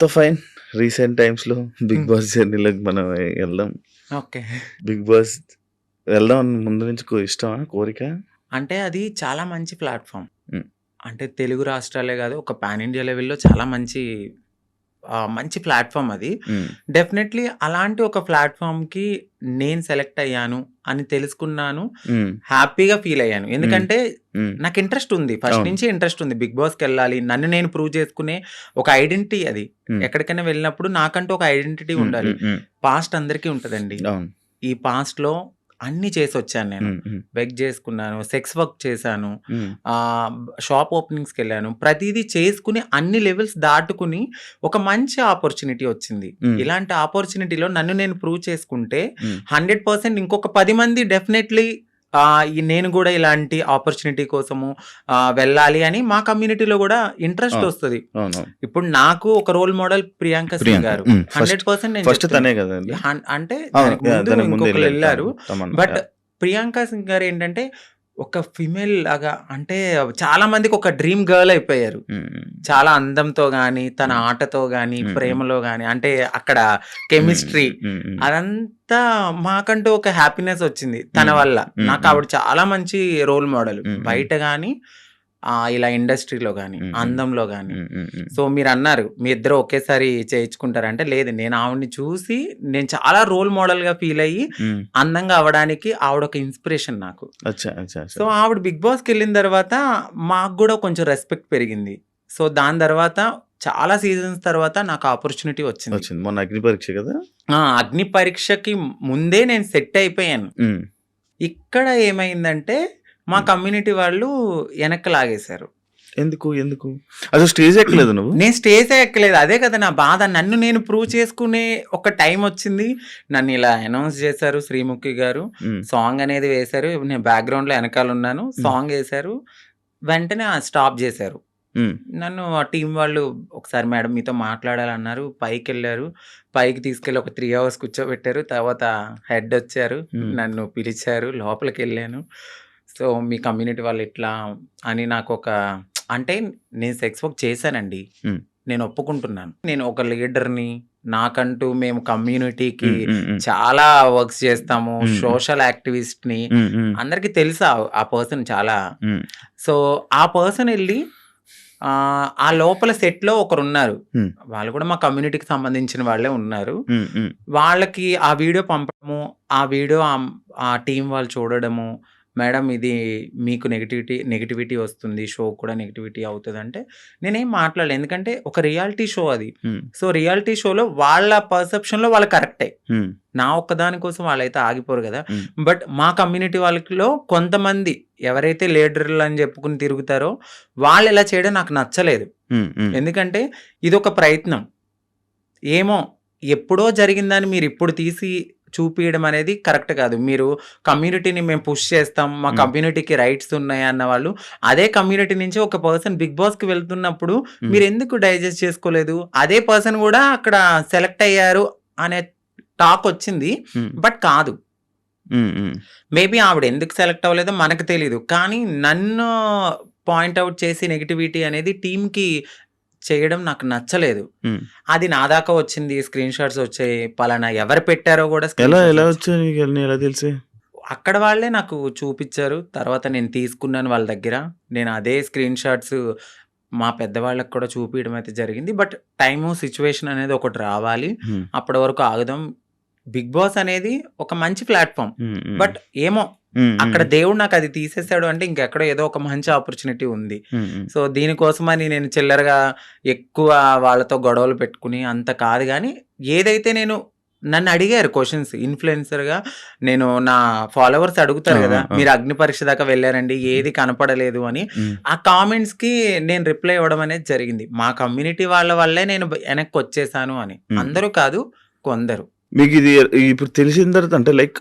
Fine. Recent టైమ్స్‌లో 'big హ్మ్. Boss' జర్నీలోకి మనం ఎళ్దాం. ఓకే. 'బిగ్ బాస్' వెళ్దాం అని ముందు నుంచి ఇష్టమా? కోరిక? అంటే అది చాలా మంచి ప్లాట్‌ఫార్మ్. హ్మ్. అంటే తెలుగు రాష్ట్రాలే గాదు, ఒక పాన్ ఇండియా లెవెల్‌లో చాలా మంచి ప్లాట్‌ఫార్మ్ అది. హ్మ్. డెఫినెట్‌లీ అలాంటి ఒక ప్లాట్‌ఫార్మ్‌కి నేను సెలెక్ట్ అయ్యాను అని తెలుసుకున్నాను. హ్మ్. హ్యాపీగా ఫీల్ అయ్యాను. హ్మ్. ఎందుకంటే హ్మ్. నాకు ఇంట్రెస్ట్ ఉంది. ఫస్ట్ అవును. నుంచి ఇంట్రెస్ట్ ఉంది. 'బిగ్ బాస్'కెళ్ళాలి. నన్ను నేను ప్రూవ్ చేసుకునే ఒక ఐడెంటిటీ అది. హ్మ్. ఎక్కడికైనా వెళ్ళినప్పుడు నాకంటూ ఒక ఐడెంటిటీ హ్మ్. ఉండాలి. హ్మ్. హ్మ్. పాస్ట్ అందరికీ ఉంటదండి. అవును. ఈ పాస్ట్‌లో అన్నీ చేసొచ్చాను నేను. హ్మ్. హ్మ్. బెగ్ చేసుకున్నాను, సెక్స్ వర్క్ చేశాను, హ్మ్. షాప్ ఓపెనింగ్స్‌కెళ్ళాను. ప్రతీదీ చేసుకొని అన్ని లెవెల్స్ దాటుకొని ఒక మంచి ఆపర్చునిటీ వచ్చింది. హ్మ్. ఇలాంటి ఆపర్చునిటీలో నన్ను నేను ప్రూవ్ చేసుకుంటే హ్మ్. 100% ఇంకొక 10 మంది డెఫినెట్‌లీ నేను గూడా ఇలాంటి ఆపర్చునిటీ కోసము వెళ్ళాలి అని మా కమ్యూనిటీలో గూడా ఇంట్రెస్ట్ అవును. ఒస్తది. అవునవును. ఇప్పుడు నాకు ఒక రోల్ మోడల్ 'ప్రియాంక సింగ్' ప్రియాంక. గారు. హ్మ్. 100% నేను ఫస్ట్ చెప్తున్నా. తనే గదండీ! అంటే అవును. దానికి యాహ్! ముందు దానికి ముందు ఎళ్ళారు. ఇంకొకళ్ళెళ్లారు. తమన్నా. But yeah! 'ప్రియాంక సింగ్' గారేంటంటే ఒక ఫీమేల్ లాగా అంటే చాలా మందికి ఒక డ్రీమ్ గర్ల్ అయిపోయారు. హ్మ్. హ్మ్. చాలా అందంతో గాని, తన హ్మ్. ఆటతో గాని, హ్మ్. హ్మ్. ప్రేమలో గాని అంటే అక్కడ హ్మ్. కెమిస్ట్రీ హ్మ్. హ్మ్. అదంతా మాకంటూ ఒక హ్యాపీనెస్ వచ్చింది తన హ్మ్. వల్ల. హ్మ్. నాకు హ్మ్. ఆవిడ చాలా మంచి రోల్ మోడల్. హ్మ్. హ్మ్. బయట గాని ఇలా ఇండస్ట్రీలో గాని, హ్మ్. హ్మ్. అందంలో గాని. హ్మ్. హ్మ్. హ్మ్. సో మీరన్నారు మీ ఇద్దరు ఒకేసారి చేయించుకుంటారా అంటే లేదు. నేను ఆవిడని చూసి నేను చాలా రోల్ మోడల్‌గా ఫీల్ అయ్యి హ్మ్. అందంగా అవ్వడానికి ఆవిడొక ఇన్‌స్పిరేషన్ నాకు. అచ్చా! అచ్చా! అచ్చా! సో, ఆవిడ 'బిగ్ బాస్'కెళ్ళిన తర్వాత మాకు గూడా కొంచెం రెస్పెక్ట్ పెరిగింది. సో, దాని తర్వాత చాలా సీజన్స్ తర్వాత నాకు ఆపర్చునిటీ వచ్చింది. వచ్చింది. మొన్న అగ్ని పరీక్ష గదా! అగ్ని పరీక్షకి ముందే నేను సెట్ అయిపోయాను. హ్మ్. ఇక్కడ ఏమైందంటే మా హ్మ్. కమ్యూనిటీ వాళ్ళు ఎనక్కి లాగేశారు. ఎందుకు? ఎందుకు? అసలు స్టేజ్ ఎక్కలేదా నువ్వు? నేను స్టేజే ఎక్కలేదు. అదే కదా నా బాధ. నన్ను నేను ప్రూవ్ చేసుకునే ఒక టైమొచ్చింది. నన్నిలా అనౌన్స్ చేశారు 'శ్రీముఖి' గారు. హ్మ్. సాంగ్ అనేది వేశారు. నేను బ్యాక్‌గ్రౌండ్‌లో ఎనకాలున్నాను. హ్మ్. సాంగేశారు. వెంటనే స్టాప్ జేశారు. హ్మ్. నన్ను ఆ టీమ్ వాళ్ళు ఒకసారి మేడం మీతో మాట్లాడాలన్నారు. పైకెళ్లారు. పైకి తీసుకెళ్ళి ఒక 3 అవర్స్ కూర్చోబెట్టారు. తర్వాత హెడొచ్చారు. హ్మ్. నన్ను పిలిచారు. లోపలికెళ్ళాను. సో, మీ కమ్యూనిటీ వాళ్ళు ఇట్లా అని నాకొక అంటే నేను సెక్స్ వర్క్ చేశానండి. హ్మ్. నేను ఒప్పుకుంటున్నాను. నేను ఒక లీడర్‌ని. నాకంటూ మేము కమ్యూనిటీకి హ్మ్. హ్మ్. హ్మ్. చాలా వర్క్స్ చేస్తాము. హ్మ్. హ్మ్. సోషల్ యాక్టివిస్ట్‌ని. హ్మ్. హ్మ్. అందరికి తెలుసు ఆ పర్సన్ చాలా. హ్మ్. సో, ఆ పర్సన్ ఎళ్లి ఆ లోపల సెట్‌లో ఒకరున్నారు. హ్మ్. వాళ్ళు కూడా మా కమ్యూనిటీకి సంబంధించిన వాళ్ళే ఉన్నారు. హ్మ్. హ్మ్. వాళ్ళకి ఆ వీడియో పంపడము, ఆ వీడియో ఆ టీమ్ వాళ్ళు చూడడము, మేడం ఇది మీకు నెగటివిటీ వస్తుంది. షో కూడా నెగటివిటీ అవుతదంటే, నేనేం మాట్లాడలే. ఎందుకంటే ఒక రియాలిటీ షో అది. హ్మ్. సో, రియాలిటీ షోలో వాళ్ళ పర్సెప్షన్‌లో వాళ్ళు కరెక్టే. హ్మ్. నా ఒక్కదాని కోసం వాళ్ళైతే ఆగిపోరు గదా! హ్మ్. బట్ మా కమ్యూనిటీ వాళ్ళలో కొంతమంది ఎవరైతే లీడర్‌లని జెప్పుకొని తిరుగుతారో, వాళ్ళిలా చేయడం నాకు నచ్చలేదు. హ్మ్. హ్మ్. ఎందుకంటే ఇదొక ప్రయత్నం. ఏమో ఎప్పుడో జరిగిందాన్ని మీరిప్పుడు తీసి చూపియడం అనేది కరెక్ట్ కాదు. మీరు కమ్యూనిటీని మేము పుష్ చేస్తాం. మా హ్మ్. కమ్యూనిటీకి రైట్స్ ఉన్నాయి అన్న వాళ్ళు, అదే కమ్యూనిటీ నుంచి ఒక పర్సన్ 'బిగ్ బాస్'కి వెళ్తున్నప్పుడు హ్మ్. మీరెందుకు డైజెస్ట్ చేసుకోలేదు? అదే పర్సన్ గూడా అక్కడ సెలెక్ట్ అయ్యారు అనే టాకొచ్చింది. హ్మ్. బట్ కాదు. హ్మ్. హ్మ్. మేబీ ఆవిడ ఎందుకు సెలెక్ట్ అవ్వలేదో మనకు తెలీదు. కానీ నన్ను పాయింట్ ఔట్ చేసి నెగటివిటీ అనేది టీమ్‌కి చేయడం నాకు నచ్చలేదు. హ్మ్. అది నా దాకా వచ్చింది. స్క్రీన్ షాట్స్ వచ్చాయి. పలానా ఎవరు పెట్టారో గూడా ఎలా స్క్రీన్ షాట్స్ ఎలా వచ్చాయి. వచ్చాయి నీకన్నీ ఎలా తెలిసాయి? అక్కడ వాళ్ళే నాకు చూపిచ్చారు. తర్వాత నేను తీసుకున్నాను వాళ్ళ దగ్గర. నేను అదే స్క్రీన్ షాట్స్ మా పెద్దవాళ్ళకి కూడా చూపియడం అయితే జరిగింది. బట్ టైము, సిట్యుయేషన్ అనేది ఒకటి రావాలి. హ్మ్. అప్పటి వరకు ఆగుదాం. 'బిగ్ బాస్' అనేది ఒక మంచి ప్లాట్‌ఫార్మ్. హ్మ్. హ్మ్. బట్ ఏమో హ్మ్. అక్కడ హ్మ్. దేవుడు నాకది తీసేసాడు అంటే ఇంకెక్కడో ఏదో ఒక మంచి ఆపర్చునిటీ ఉంది. హ్మ్. హ్మ్. సో, దీనికోసమని నేను చిల్లరగా ఎక్కువ వాళ్ళతో గొడవలు పెట్టుకుని అంత కాదు గానీ, ఏదైతే నన్నడిగారు క్వెషన్స్ ఇన్‌ఫ్లుయెన్సర్‌గా నా ఫాలోవర్స్ అడుగుతారు ఆ! ఆ! గదా! ఆ! మీరు అగ్ని పరీక్ష దాకా వెళ్లారండి. ఏది కనపడలేదు అని. హ్మ్. ఆ కామెంట్స్‌కి నేను రిప్లై ఇవ్వడం అనేది జరిగింది. మా కమ్యూనిటీ వాళ్ళ వల్లే నేను ఎనక్కొచ్చేసాను అని. హ్మ్. అందరూ కాదు కొందరు. మీకిది ఇప్పుడు తెలిసిన తర్వాత అంటే లైక్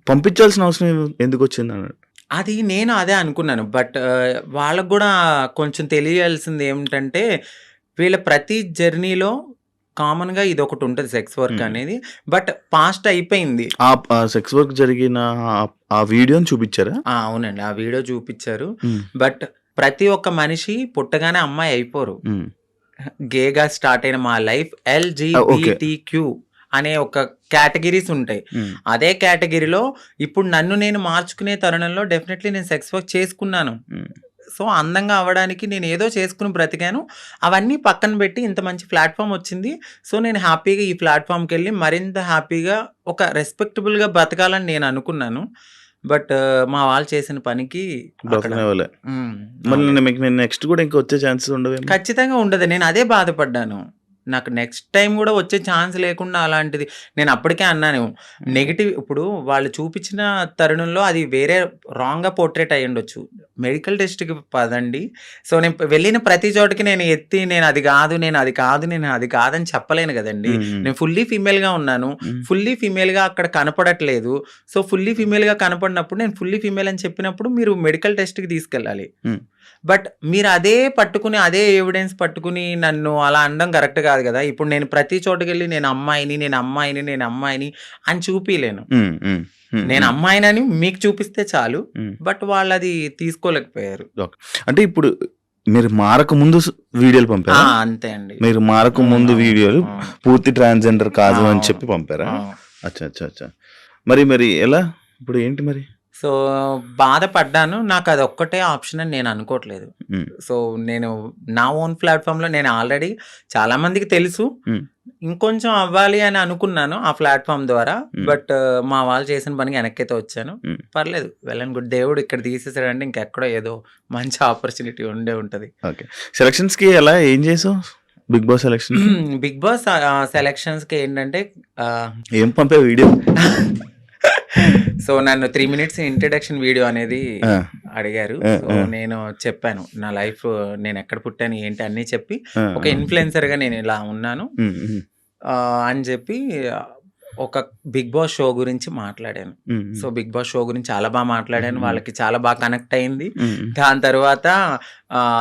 పంపించాల్సిన అవసరం ఎందుకొచ్చిందన్నట్టు? అది నేను అదే అనుకున్నాను. బట్ వాళ్ళకి గూడా కొంచెం తెలియాల్సిందేమిటంటే, వీళ్ళ ప్రతి జర్నీలో కామన్‌గా ఇదొకటుంటది సెక్స్ వర్క్ హ్మ్. అనేది. బట్ పాస్ట్ అయిపోయింది. ఆ సెక్స్ వర్క్ జరిగిన ఆ వీడియోని చూపిచ్చారా? అవునండి. ఆ వీడియో చూపిచ్చారు. హ్మ్. బట్ ప్రతి ఒక్క మనిషి పుట్టగానే అమ్మాయి అయిపోరు. హ్మ్. గేగా స్టార్ట్ అయిన మా లైఫ్ ఓకే. ఎల్‌జీబీటీక్యూ అనే ఒక కేటగిరీస్ ఉంటాయి. హ్మ్. అదే కేటగిరీలో ఇప్పుడు నన్ను నేను మార్చుకునే తరుణంలో డెఫినెట్‌లీ నేను సెక్స్ వర్క్ చేసుకున్నాను. హ్మ్. సో, అందంగా అవ్వడానికి నేను ఏదో చేసుకొని బ్రతికాను. అవన్నీ పక్కన పెట్టి ఇంత మంచి ప్లాట్‌ఫార్మ్ వచ్చింది. సో, నేను హ్యాపీగా ఈ ప్లాట్‌ఫార్మ్‌కెళ్ళి మరింత హ్యాపీగా ఒక రెస్పెక్టబుల్‌గా బతకాలని నేను అనుకున్నాను. బట్ మా వాళ్ళు చేసిన పనికి అక్కడ బ్రతకనివ్వలే. హ్మ్. మళ్ళీ అవ్వలేదు. మీకు నేను నెక్స్ట్ కూడా ఇంకా వచ్చే ఛాన్సెస్ ఉండవేమో? ఖచ్చితంగా ఉండదు. నేను అదే బాధపడ్డాను. నాకు నెక్స్ట్ టైమ్ గూడా వచ్చే ఛాన్స్ లేకుండా అలాంటిది నేను అప్పటికే అన్నాను. హ్మ్. నెగెటివ్ ఇప్పుడు వాళ్ళు చూపించిన తరుణంలో అది వేరే రాంగ్‌గా పోర్ట్రేట్ అయ్యుండొచ్చు. మెడికల్ టెస్ట్‌కి పదండి. సో, నేను వెళ్ళిన ప్రతి చోటకి నేను ఎత్తి నేను అది గాదు, నేను అది కాదు, నేను అది కాదని చెప్పలేను గదండీ. హ్మ్. హ్మ్. నేను ఫుల్లీ ఫీమేల్‌గా ఉన్నాను. హ్మ్. ఫుల్లీ ఫీమేల్‌గా అక్కడ కనపడట్లేదు. సో, ఫుల్లీ ఫీమేల్‌గా కనపడినప్పుడు నేను ఫుల్లీ ఫీమేల్ అని చెప్పినప్పుడు మీరు మెడికల్ టెస్ట్‌కి తీసుకెళ్ళాలి. హ్మ్. బట్ మీరు అదే పట్టుకుని, అదే ఎవిడెన్స్ పట్టుకుని నన్ను అలా అనడం కరెక్ట్ కాదు గదా! ఇప్పుడు నేను ప్రతి చోటకెళ్ళి నేను అమ్మాయిని, నేను అమ్మాయిని, నేను అమ్మాయిని అని చూపియలేను. హ్మ్. హ్మ్. హ్మ్. నేను హ్మ్. అమ్మాయినని మీకు చూపిస్తే చాలు. హ్మ్. బట్ వాళ్ళది తీసుకోలేకపోయారు. ఓకే. అంటే ఇప్పుడు మీరు మారకముందు వీడియోలు ఆ! పంపారా? అంతే అండి. మీరు మారకముందు అవును. వీడియోలు అవును. పూర్తి ట్రాన్స్‌జెండర్ కాదు అని అవును. చెప్పి పంపారా? అవును. అచ్చా! అచ్చా! అచ్చా! మరి ఎలా? ఇప్పుడు ఏంటి మరి? సో, బాధపడ్డాను. నాకదొక్కటే ఆప్షన్ అని నేను అనుకోవట్లేదు. హ్మ్. సో, నేను నా ఓన్ ప్లాట్‌ఫార్మ్‌లో నేను ఆల్రెడీ చాలా మందికి తెలుసు. హ్మ్. ఇంకొంచెం అవ్వాలి అని అనుకున్నాను ఆ ప్లాట్‌ఫార్మ్ ద్వారా. హ్మ్. బట్ మా వాళ్ళు చేసిన పనికి వెనక్కైతే వచ్చాను. హ్మ్. పర్లేదు. Well and good. దేవుడు ఇక్కడ తీసేసాడంటే ఇంకెక్కడో ఏదో మంచి ఆపర్చునిటీ ఉండే ఉంటది. ఓకే. సెలక్షన్స్‌కి ఏం చేసావు? 'బిగ్ బాస్' సెలక్షన్‌కి? బిగ్ బాస్ సెలక్షన్స్‌కి ఏంటంటే ఏం పంపావు వీడియో? సో, నన్ను 3 మినిట్స్ ఇంట్రడక్షన్ వీడియో అనేది ఆ! అడిగారు. ఆ! సో, ఆ! నేను చెప్పాను. నా లైఫ్ నేనెక్కడ పుట్టాను, ఏంటి అన్నీ చెప్పి ఆ! ఒక ఆ! ఇన్‌ఫ్లుయెన్సర్‌గా నేనిలా ఉన్నాను హ్మ్. హ్మ్. అని చెప్పి ఒక 'బిగ్ బాస్' షో గురించి మాట్లాడాను. హ్మ్. సో, హ్మ్. 'బిగ్ బాస్' షో గురించి చాలా మాట్లాడాను. హ్మ్. వాళ్ళకి చాలా కనెక్ట్ అయింది. హ్మ్. హ్మ్. దాని తర్వాత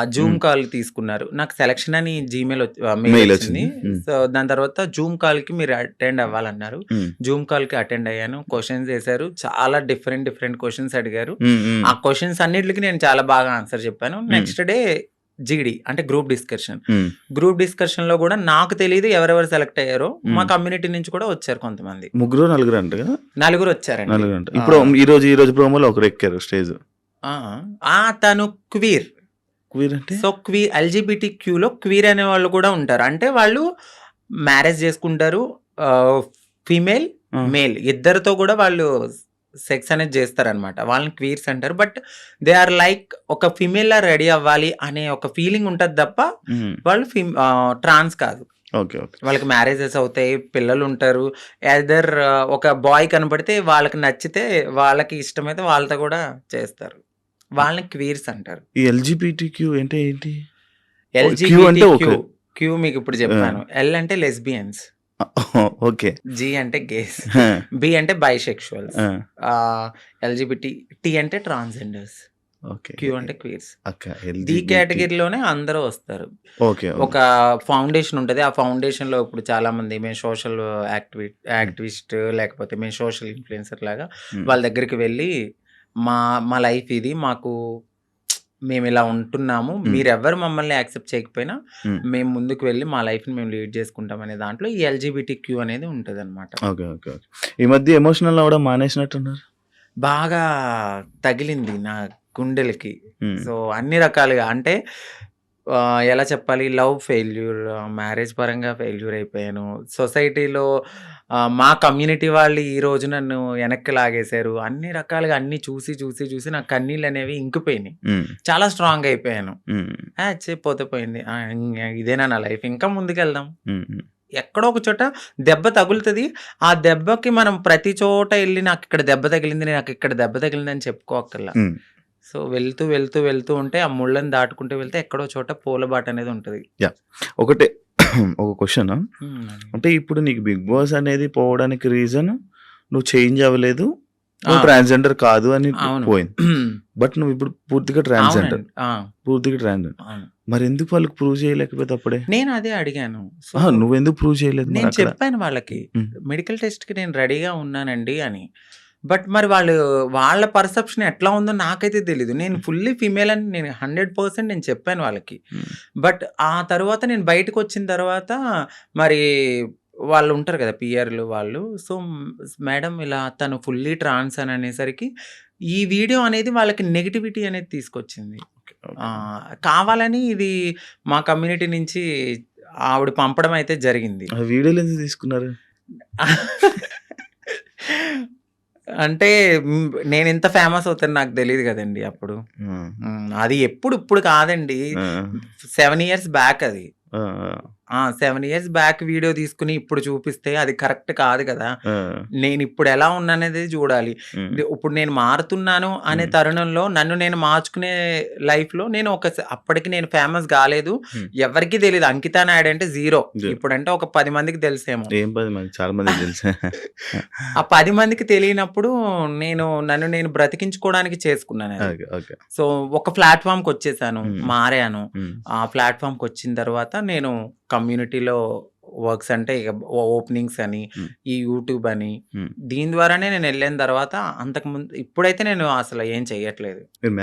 జూమ్ హ్మ్. కాల్ తీసుకున్నారు. నాకు సెలక్షన్ అని మెయిల్ మెయిల్ వచ్చింది. వచ్చింది. హ్మ్. సో, దాని తర్వాత జూమ్ కాల్‌కి మీరు అటెండ్ అవ్వాలన్నారు. హ్మ్. జూమ్ కాల్‌కి అటెండ్ అయ్యాను. క్వెషన్స్ ఏసారు. చాలా డిఫరెంట్ క్వెషన్స్ అడిగారు. హ్మ్. హ్మ్. ఆ క్వెషన్స్ అన్నిట్లికి నేను చాలా బాగా ఆన్సర్ చెప్పాను. హ్మ్. నెక్స్ట్ డే జీడీ అంటే గ్రూప్ డిస్కషన్. హ్మ్. గ్రూప్ డిస్కషన్‌లో గూడా నాకు తెలీదు ఎవరెవరు సెలెక్ట్ అయ్యారో. మా హ్మ్. కమ్యూనిటీ నుంచి కూడా వచ్చారు కొంతమంది. ముగ్గురో, నలుగురో అంట కదా? నలుగురొచ్చారండి. నలుగురంట. ఆ! ఇప్పుడు ఈరోజు ప్రోమోలో ఒకరెక్కారు స్టేజ్. ఆ! తను క్వీర్. క్వీర్ అంటే? సో, ఎల్‌జీబీటీక్యూలో క్వీర్ అనేవాళ్ళు కూడా ఉంటారు. అంటే వాళ్ళు మ్యారేజ్ చేసుకుంటారు. ఆహ్, ఫీమేల్, ఆ! మేల్ ఇద్దరితో కూడా వాళ్ళు సెక్స్ అనేది చేస్తారనమాట. వాళ్ళని క్వీర్స్ అంటారు. బట్ దే ఆర్ లైక్ ఒక ఫీమేల్‌లా రెడీ అవ్వాలి అనే ఒక ఫీలింగ్ ఉంటది తప్ప హ్మ్. వాళ్ళు ట్రాన్స్ కాదు. ఓకే. ఓకే. వాళ్ళకి మ్యారేజెస్ అవుతాయి. పిల్లలుంటారు. ఎయిదర్ ఒక బాయ్ కనపడితే వాళ్ళకి నచ్చితే వాళ్ళకి ఇష్టమైతే వాళ్ళతో కూడా చేస్తారు. వాళ్ళని క్వీర్స్ అంటారు. ఈ ఎల్‌జీబీటీక్యూ అంటే ఏంటి? క్యూ అంటే ఎల్‌జీబీటీక్యూ. ఓకే. క్యూ మీకిప్పుడు ఆ! చెప్పాను. ఎల్ అంటే లెస్బియన్స్. ఓకే. జీ అంటే గేస్. ఆ! బి అంటే బైసెక్షువల్స్. ఆ! ఎల్‌జీబీటీ. టీ అంటే ట్రాన్స్‌జెండర్స్. ఓకే. క్యూ అంటే క్వీర్స్. అక్క డి ఎల్‌జీబీటీ. కేటగిరీలోనే అందరూ వస్తారు. ఓకే. ఒక ఫౌండేషన్ ఉంటది. ఆ ఫౌండేషన్‌లో ఇప్పుడు చాలామంది మేము సోషల్ హ్మ్. యాక్టివిస్ట్ లేకపోతే మేము సోషల్ ఇన్‌ఫ్లుయెన్సర్ లాగా హ్మ్. వాళ్ళ దగ్గరికి వెళ్ళి మా మా లైఫ్ ఇది. మేమిలా ఉంటున్నాము. హ్మ్. మీరెవ్వరు మమ్మల్ని యాక్సెప్ట్ చేయకపోయినా హ్మ్. మేము ముందుకు వెళ్ళి మా లైఫ్‌ని మేము లీడ్ చేసుకుంటాం అనే దాంట్లో ఈ ఎల్‌జీబీటీక్యూ అనేది ఉంటదనమాట. ఓకే. ఓకే. ఓకే. ఈ మధ్య ఎమోషనల్ అవ్వడం మానేసినట్టున్నారు? బాగా తగిలింది నా గుండెలకి. హ్మ్. సో, అన్ని రకాలుగా అంటే ఎలా చెప్పాలి? లవ్ ఫెయిల్యూర్, మ్యారేజ్ పరంగా ఫెయిల్యూర్ అయిపోయాను. సొసైటీలో మా కమ్యూనిటీ వాళ్ళు ఈరోజు నన్ను వెనక్కి లాగేశారు. అన్ని రకాలుగా అన్నీ చూసి నా కన్నీళ్ళనేవి ఇంకిపోయినాయి. హ్మ్. చాలా స్ట్రాంగ్ అయిపోయాను. హ్మ్. పోతే పోయింది. ఇదేనా నా లైఫ్ ఇంకా ముందుకెళ్దాం. హ్మ్. హ్మ్. ఎక్కడో ఒక చోట దెబ్బ తగులుతది. ఆ దెబ్బకి మనం ప్రతి చోట ఎళ్లి నాకిక్కడ దెబ్బ తగిలింది, నాకిక్కడ దెబ్బ తగిలిందని చెప్పుకోక్కర్లా. హ్మ్. సో, వెళ్తూ ఉంటే ఆ ముళ్ళని దాటుకుంటూ వెళ్తే ఎక్కడో చోట పూలబాటనేది ఉంటది. యాహ్! ఒకటే ఒక క్వెషను. హ్మ్. అంటే ఇప్పుడు నీకు 'బిగ్ బాస్' అనేది పోవడానికి రీజన్ నువ్వు చేంజ్ అవ్వలేదు. నువ్వు ఆ! ట్రాన్స్‌జెండర్ కాదు అని అవును. పోయింది. బట్ నువ్విప్పుడు పూర్తిగా ట్రాన్స్‌జెండర్. అవునండి. ఆ! పూర్తిగా ట్రాన్స్‌జెండర్. అవును. మరెందుకు వాళ్ళకి ప్రూవ్ చేయలేకపోయావు అప్పుడే? నేనదే అడిగాను. సో, అహా! నువ్వెందుకు ప్రూవ్ చేయలేదు నేను మరక్కడ? చెప్పాను వాళ్ళకి. హ్మ్. మెడికల్ టెస్ట్‌కి నేను రెడీగా ఉన్నానండి అని. బట్ మరి వాళ్ళ పర్సెప్షన్ ఎట్లా ఉందో నాకైతే తెలీదు. నేను ఫుల్లీ ఫీమేల్ అని నేను 100% నేను చెప్పాను వాళ్ళకి. హ్మ్. బట్ ఆ తరువాత నేను బయటకొచ్చిన తర్వాత మరి వాళ్ళు ఉంటారు కదా! పీఆర్‌లు వాళ్ళు. సో, మేడం ఇలా తను ఫుల్లీ ట్రాన్స్ అని అనేసరికి ఈ వీడియో అనేది వాళ్ళకి నెగటివిటీ అనేది తీసుకొచ్చింది. ఓకే. ఓకే. కావాలని ఇది మా కమ్యూనిటీ నుంచి ఆవిడ పంపడం అయితే జరిగింది. ఆ వీడియోలు ఎందుకు తీసుకున్నారు? అంటే నేనింత ఫేమస్ అవుతాను నాకు తెలీదు గదండీ అప్పుడు. ఆ! అది ఇప్పుడు కాదండి. ఆ! 7 ఇయర్స్ బ్యాక్ అది. ఆ! 7 ఇయర్స్ బ్యాక్ వీడియో తీసుకొని ఇప్పుడు చూపిస్తే అది కరెక్ట్ కాదు కదా! ఆ! నేనిప్పుడు ఎలా ఉన్నాననేది చూడాలి. హ్మ్. ఇప్పుడు నేను మారుతున్నాను అనే తరుణంలో నన్ను నేను మార్చుకునే లైఫ్‌లో నేను అప్పటికి నేను ఫేమస్ గాలేదు. హ్మ్. ఎవరికీ తెలీదు. అంకితా నాయుడు అంటే జీరో. జ ఇప్పుడంటే ఒక 10 మందికి తెలుసేమో. ఏం 10 మంది చాలా మందికి తెలుసు. ఆ 10 మందికి తెలియనప్పుడు నన్ను నేను బ్రతికించుకోవడానికి చేసుకున్నానది. ఓకే. ఓకే. సో, ఒక ప్లాట్‌ఫార్మ్‌కొచ్చేసాను. హ్మ్. మారాను. హ్మ్. ఆ ప్లాట్‌ఫార్మ్‌కొచ్చిన తర్వాత నేను కమ్యూనిటీలో వర్క్స్ అంటే ఇక ఓపెనింగ్స్ అని, హ్మ్. ఈ యూట్యూబ్ అని, హ్మ్. దీని ద్వారానే నేనెళ్ళిన తర్వాత ఇప్పుడైతే నేను అసలు ఏం చెయ్యట్లేదు. మీరు